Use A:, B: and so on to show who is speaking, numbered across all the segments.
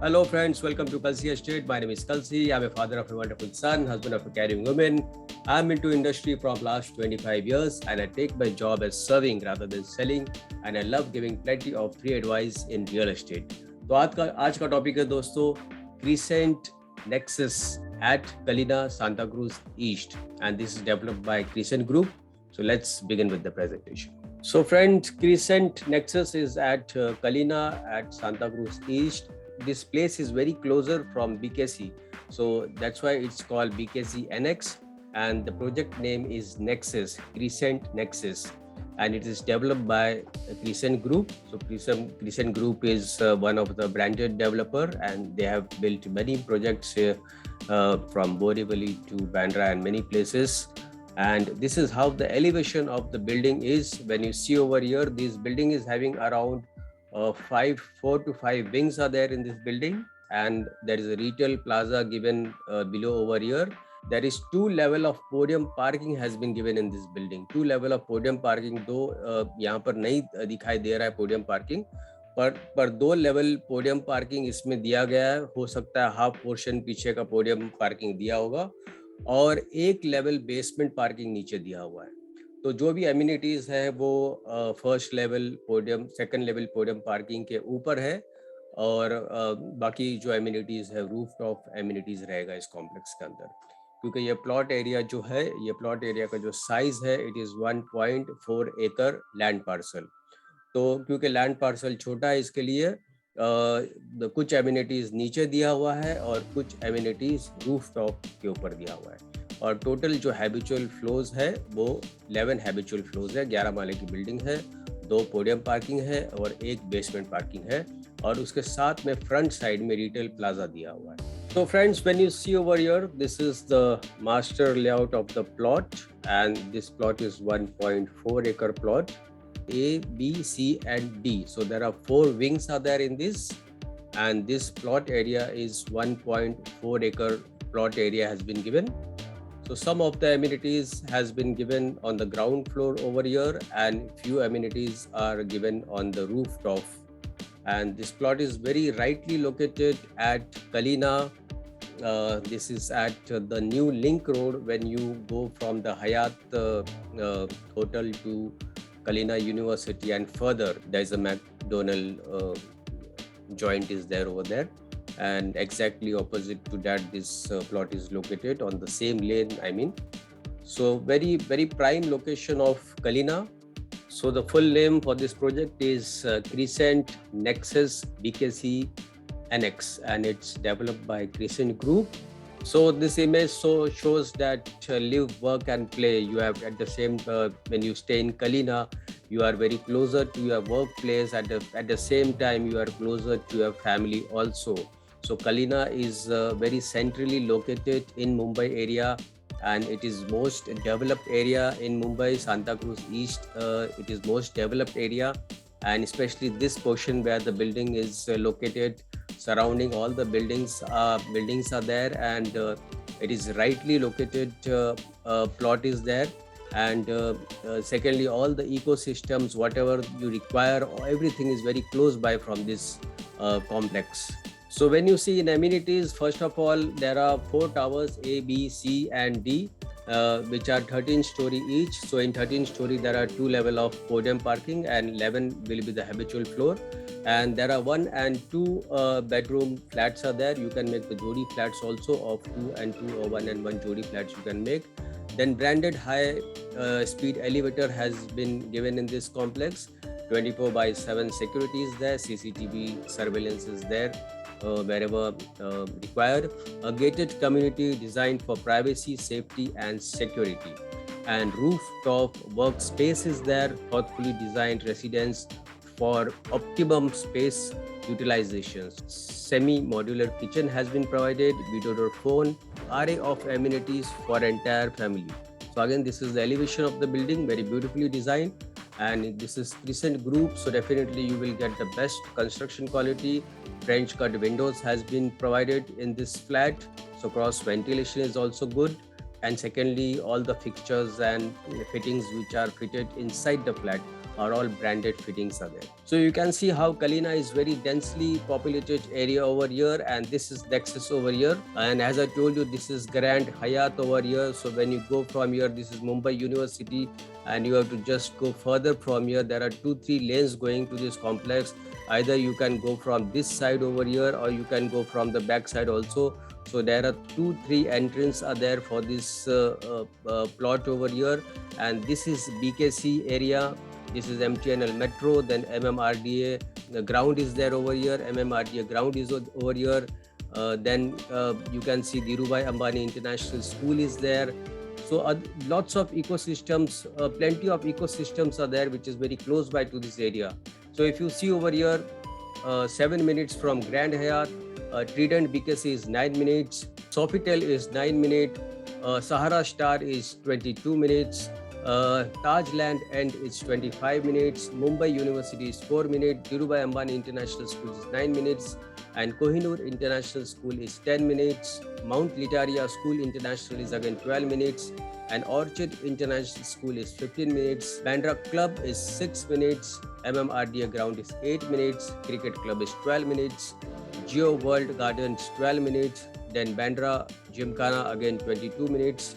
A: Hello friends, welcome to Kalsi Estate. My name is Kalsi. I'm a father of a wonderful son, husband of a caring woman. I'm into industry from last 25 years and I take my job as serving rather than selling, and I love giving plenty of free advice in real estate. तो आज का topic है दोस्तों Crescent Nexus at Kalina, Santa Cruz East, and this is developed by Crescent Group. So let's begin with the presentation. So friends, Crescent Nexus is at Kalina at Santa Cruz East. This place is very closer from BKC, so that's why it's called BKC Annex, and the project name is Nexus, Crescent Nexus, and it is developed by Crescent Group. So Crescent Group is one of the branded developer, and they have built many projects from Borivali to Bandra and many places. And this is how the elevation of the building is. When you see over here, this building is having around 4 to 5 wings are there in this building, and there is a retail plaza given below over here. There is 2 level of podium parking has been given in this building. 2 level of podium parking, दो यहाँ पर नहीं दिखाई दे रहा है podium parking, पर 2 level podium parking इसमें दिया गया है. हो सकता है हाफ पोर्शन पीछे का podium parking दिया होगा, और 1 level basement parking नीचे दिया हुआ है. तो जो भी एमिनिटीज है वो first level podium, second level podium parking के ऊपर है, और बाकी जो एमिनिटीज है रूफ टॉप एमिनिटीज रहेगा इस कॉम्प्लेक्स के अंदर. क्योंकि ये प्लॉट एरिया जो है, ये प्लॉट एरिया का जो साइज है, इट इज़ 1.4 एकड़ लैंड पार्सल. तो क्योंकि लैंड पार्सल छोटा है, इसके लिए कुछ एमिनिटीज नीचे दिया हुआ है और कुछ एमिनिटीज रूफ टॉप के ऊपर दिया हुआ है. और टोटल जो हैबिचुअल फ्लोज है वो 11 हैबिचुअल फ्लोज है. 11 माले की बिल्डिंग है, 2 पोडियम पार्किंग है और 1 बेसमेंट पार्किंग है, और उसके साथ में फ्रंट साइड में रिटेल प्लाजा दिया हुआ है. So friends, when you see over here, this is the master layout of the plot, and this plot is 1.4 acre plot, A, B, C and D. So there are 4 wings are there in this, and this plot area is 1.4 acre plot area has been given. So some of the amenities has been given on the ground floor over here, and few amenities are given on the rooftop. And this plot is very rightly located at Kalina. This is at the new link road when you go from the Hyatt hotel to Kalina University, and further there is a McDonald joint is there over there, and exactly opposite to that this plot is located on the same lane, I mean. So very prime location of Kalina. So the full name for this project is Crescent Nexus BKC Annex, and it's developed by Crescent Group. So this image shows that live, work and play you have at the same when you stay in Kalina, you are very closer to your workplace. At the same time you are closer to your family also. So Kalina is very centrally located in Mumbai area, and it is most developed area in Mumbai. Santa Cruz East, it is most developed area, and especially this portion where the building is located, surrounding all the buildings are there, and it is rightly located plot is there. And secondly, all the ecosystems, whatever you require, everything is very close by from this complex. So when you see in amenities, first of all, there are 4 towers A, B, C and D, which are 13 story each. So in 13 story, there are 2 level of podium parking, and 11 will be the habitual floor. And there are 1 and 2 bedroom flats are there. You can make the Jodi flats also of 2 and 2, or 1 and 1 Jodi flats you can make. Then branded high speed elevator has been given in this complex. 24/7 security is there. CCTV surveillance is there wherever required. A gated community designed for privacy, safety and security. And rooftop workspace is there. Thoughtfully designed residence for optimum space utilization. Semi-modular kitchen has been provided. Video phone, array of amenities for entire family. So again, this is the elevation of the building, very beautifully designed, and this is Crescent Group, so definitely you will get the best construction quality. French cut windows has been provided in this flat, so cross ventilation is also good. And secondly, all the fixtures and fittings which are fitted inside the flat are all branded fittings are there. So you can see how Kalina is very densely populated area over here, and this is Nexus over here. And as I told you, this is Grand Hyatt over here. So when you go from here, this is Mumbai University, and you have to just go further from here. There are 2-3 lanes going to this complex. Either you can go from this side over here, or you can go from the back side also. So there are 2-3 entrances are there for this plot over here, and this is BKC area. This is MTNL Metro, then MMRDA. The ground is there over here. MMRDA ground is over here. Then you can see Dhirubhai Ambani International School is there. So lots of ecosystems, plenty of ecosystems are there, which is very close by to this area. So if you see over here, 7 minutes from Grand Hyatt, Trident BKC is 9 minutes, Sofitel is 9 minutes, Sahara Star is 22 minutes, Taj Land End is 25 minutes, Mumbai University is 4 minutes, Dhirubhai Ambani International School is 9 minutes, and Kohinoor International School is 10 minutes, Mount Litaria School International is again 12 minutes, and Orchid International School is 15 minutes, Bandra Club is 6 minutes, MMRDA Ground is 8 minutes, Cricket Club is 12 minutes, Geo World Gardens 12 minutes, then Bandra Gymkhana again 22 minutes,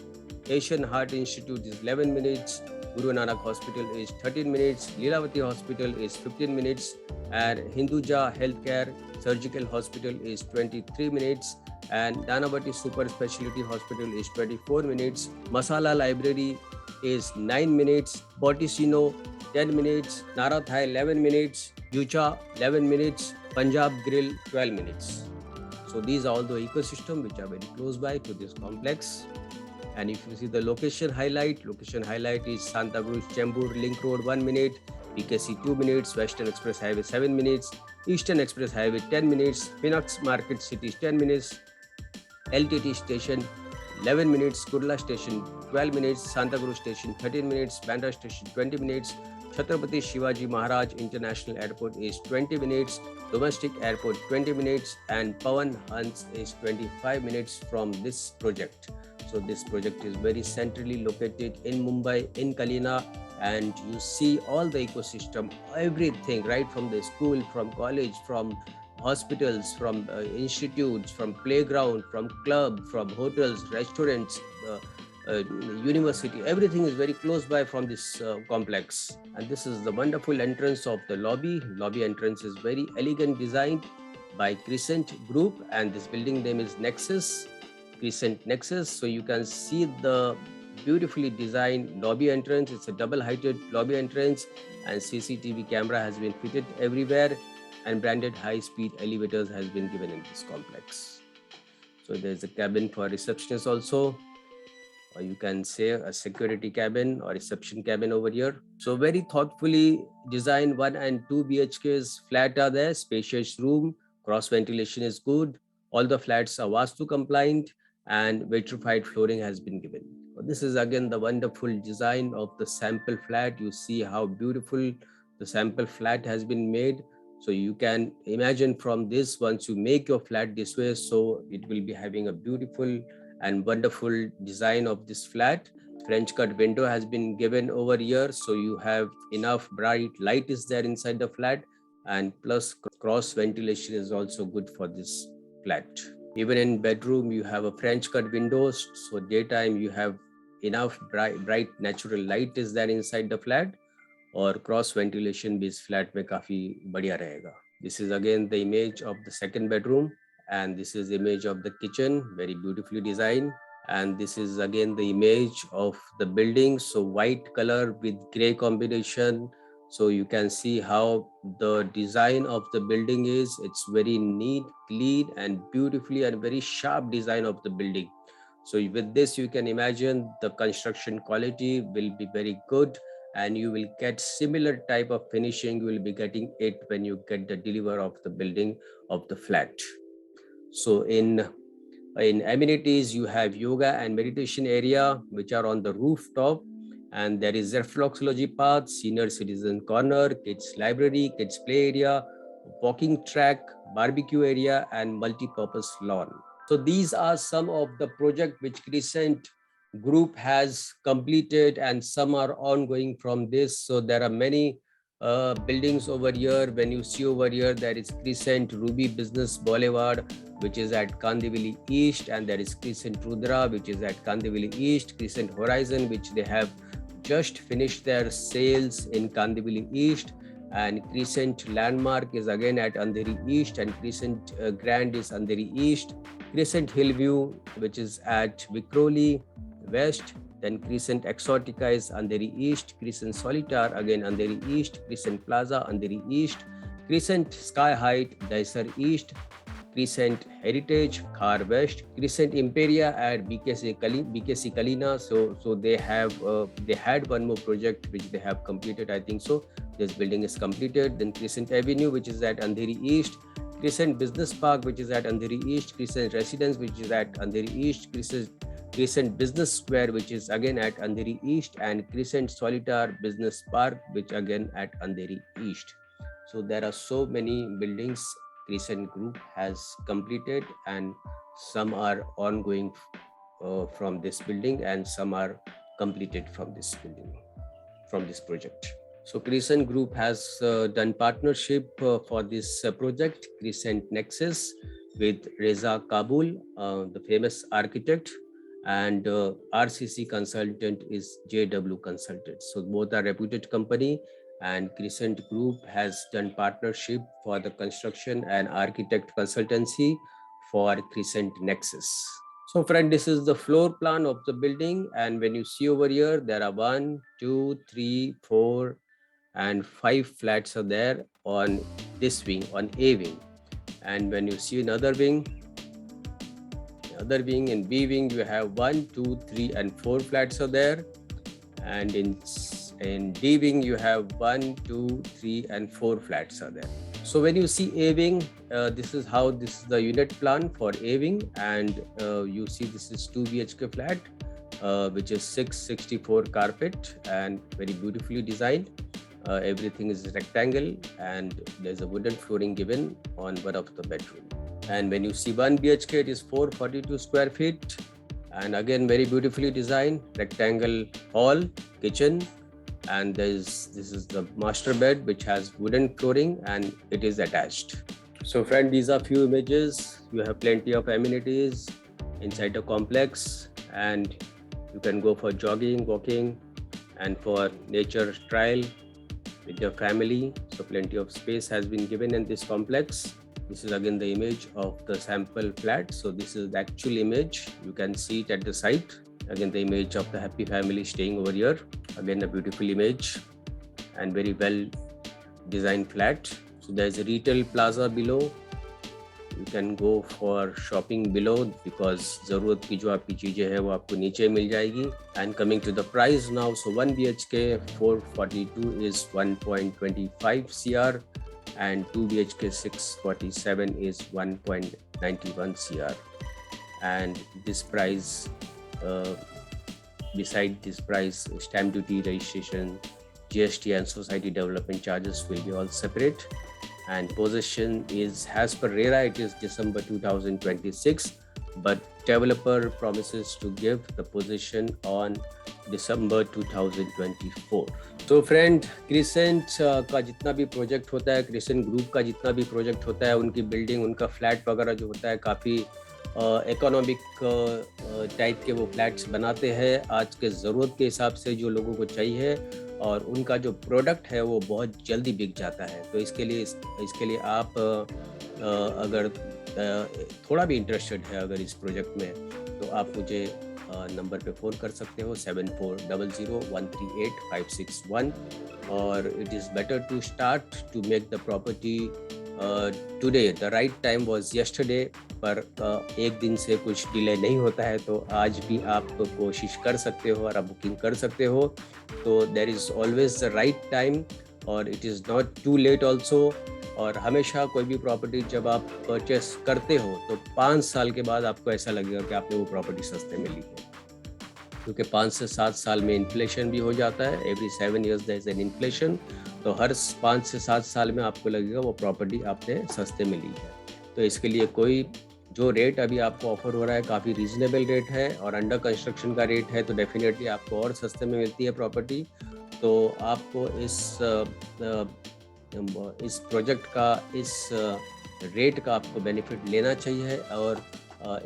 A: Asian Heart Institute is 11 minutes, Guru Nanak Hospital is 13 minutes, Leelavati Hospital is 15 minutes, and Hinduja Healthcare Surgical Hospital is 23 minutes, and Nanavati Super Specialty Hospital is 24 minutes, Masala Library is 9 minutes, Porticino 10 minutes, Narathai 11 minutes, Yucha 11 minutes, Punjab Grill 12 minutes. So these are all the ecosystem which are very close by to this complex. And if you see the location highlight is Santa Cruz Chembur Link Road 1 minute, BKC 2 minutes, Western Express Highway 7 minutes, Eastern Express Highway 10 minutes, Phoenix Market City 10 minutes, LTT Station 11 minutes, Kurla Station 12 minutes, Santa Cruz Station 13 minutes, Bandra Station 20 minutes, Chhatrapati Shivaji Maharaj International Airport is 20 minutes, Domestic Airport 20 minutes, and Pawan Hans is 25 minutes from this project. So this project is very centrally located in Mumbai, in Kalina, and you see all the ecosystem, everything, right from the school, from college, from hospitals, from institutes, from playground, from club, from hotels, restaurants, university, everything is very close by from this complex. And this is the wonderful entrance of the lobby. Lobby entrance is very elegant, designed by Crescent Group, and this building name is Nexus, Crescent Nexus. So you can see the beautifully designed lobby entrance. It's a double-heighted lobby entrance, and CCTV camera has been fitted everywhere, and branded high-speed elevators has been given in this complex. So there's a cabin for receptionists also, or you can say a security cabin or reception cabin over here. So very thoughtfully designed 1 and 2 BHKs flat are there, spacious room, cross ventilation is good. All the flats are Vastu compliant, and vitrified flooring has been given. This is again the wonderful design of the sample flat. You see how beautiful the sample flat has been made. So you can imagine from this, once you make your flat this way, so it will be having a beautiful and wonderful design of this flat. French cut window has been given over here, so you have enough bright light is there inside the flat, and plus cross ventilation is also good for this flat. Even in bedroom, you have a French cut windows, so daytime you have enough bright natural light is there inside the flat, or cross ventilation भी इस flat में काफी बढ़िया रहेगा. This is again the image of the second bedroom, and this is the image of the kitchen, very beautifully designed. And this is again the image of the building, so white color with gray combination. So you can see how the design of the building is. It's very neat, clean, and beautifully and very sharp design of the building. So with this, you can imagine the construction quality will be very good, and you will get similar type of finishing. You will be getting it when you get the deliver of the building of the flat. So in amenities, you have yoga and meditation area, which are on the rooftop. And there is reflexology path, senior citizen corner, kids library, kids play area, walking track, barbecue area, and multi-purpose lawn. So these are some of the projects which Crescent Group has completed, and some are ongoing from this. So there are many buildings over here. When you see over here, there is Crescent Ruby Business Boulevard, which is at Kandivali East, and there is Crescent Rudra, which is at Kandivali East, Crescent Horizon, which they have just finished their sales in Kandivali East, and Crescent Landmark is again at Andheri East, and Crescent Grand is Andheri East, Crescent Hillview, which is at Vikhroli West, then Crescent Exotica is Andheri East, Crescent Solitar again Andheri East, Crescent Plaza Andheri East, Crescent Sky Height Daisar East, Crescent Heritage Khar West, Crescent Imperia at BKC Kalina. So they had one more project which they have completed, I think so. This building is completed. Then Crescent Avenue, which is at Andheri East, Crescent Business Park, which is at Andheri East, Crescent Residence, which is at Andheri East, Crescent Business Square, which is again at Andheri East, and Crescent Solitar Business Park, which again at Andheri East. So there are so many buildings Crescent Group has completed, and some are ongoing from this building, and some are completed from this building, from this project. So Crescent Group has done partnership for this project, Crescent Nexus, with Reza Kabul, the famous architect, and RCC consultant is JW Consultants. So both are reputed company, and Crescent Group has done partnership for the construction and architect consultancy for Crescent Nexus. So friend, this is the floor plan of the building, and when you see over here, there are 1, 2, 3, 4, and 5 flats are there on this wing, on A wing. And when you see another wing, in B wing, you have 1, 2, 3, and 4 flats are there. And in D wing, you have 1, 2, 3, and 4 flats are there. So when you see A wing, this is the unit plan for A wing, and you see this is 2 BHK flat, which is 664 carpet and very beautifully designed. Everything is rectangle, and there's a wooden flooring given on one of the bedroom. And when you see 1 BHK, it is 442 square feet, and again very beautifully designed, rectangle hall, kitchen, and this is the master bed, which has wooden flooring, and it is attached. So friend, these are few images. You have plenty of amenities inside the complex, and you can go for jogging, walking, and for nature trial with your family. So plenty of space has been given in this complex. This is again the image of the sample flat. So this is the actual image. You can see it at the site. Again, the image of the happy family staying over here. Again, a beautiful image and very well designed flat. So there's a retail plaza below. You can go for shopping below, because जरूरत की जो आपकी चीजें हैं वो आपको नीचे मिल जाएगी. And coming to the price now, so 1 BHK 442 is 1.25 CR, and 2 BHK 647 is 1.91 CR. And this price, beside this price, stamp duty, registration, GST and society development charges will be all separate. And possession is, as per RERA, it is December 2026, but developer promises to give the possession on December 2024. तो friend, crescent का जितना भी project होता है, crescent group का जितना भी project होता है, उनकी बिल्डिंग, उनका फ्लैट वगैरह जो होता है, काफ़ी इकोनॉमिक टाइप के वो फ्लैट्स बनाते हैं आज के ज़रूरत के हिसाब से जो लोगों को चाहिए, और उनका जो प्रोडक्ट है वो बहुत जल्दी बिक जाता है. तो इसके लिए आप अगर थोड़ा भी इंटरेस्टेड है अगर इस प्रोजेक्ट में, तो आप मुझे नंबर पे फ़ोन कर सकते हो 7400138561. और it is better to start to make the property today. The right time was yesterday, पर एक दिन से कुछ डिले नहीं होता है, तो आज भी आप कोशिश कर सकते हो और आप बुकिंग कर सकते हो. तो there is always the right time, और it is not too late also. और हमेशा कोई भी प्रॉपर्टी जब आप परचेस करते हो तो 5 साल के बाद आपको ऐसा लगेगा कि आपने वो प्रॉपर्टी सस्ते में ली है, क्योंकि 5 से 7 साल में इन्फ्लेशन भी हो जाता है. Every 7 years there is an inflation. तो हर 5 से 7 साल में आपको लगेगा वो प्रॉपर्टी आपने सस्ते में ली है. तो इसके लिए कोई जो रेट अभी आपको ऑफर हो रहा है काफ़ी रीजनेबल रेट है, और अंडर कंस्ट्रक्शन का रेट है, तो डेफिनेटली आपको और सस्ते में मिलती है प्रॉपर्टी. तो आपको इस प्रोजेक्ट का इस रेट का आपको बेनिफिट लेना चाहिए और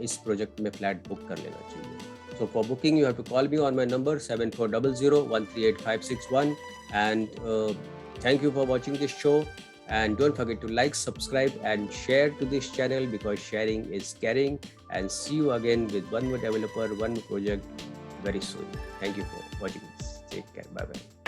A: इस प्रोजेक्ट में फ्लैट बुक कर लेना चाहिए. So for booking, you have to call me on my number 7400138561. And thank you for watching this show. And don't forget to like, subscribe, and share to this channel, because sharing is caring. And see you again with one more developer, one more project very soon. Thank you for watching this. Take care. Bye bye.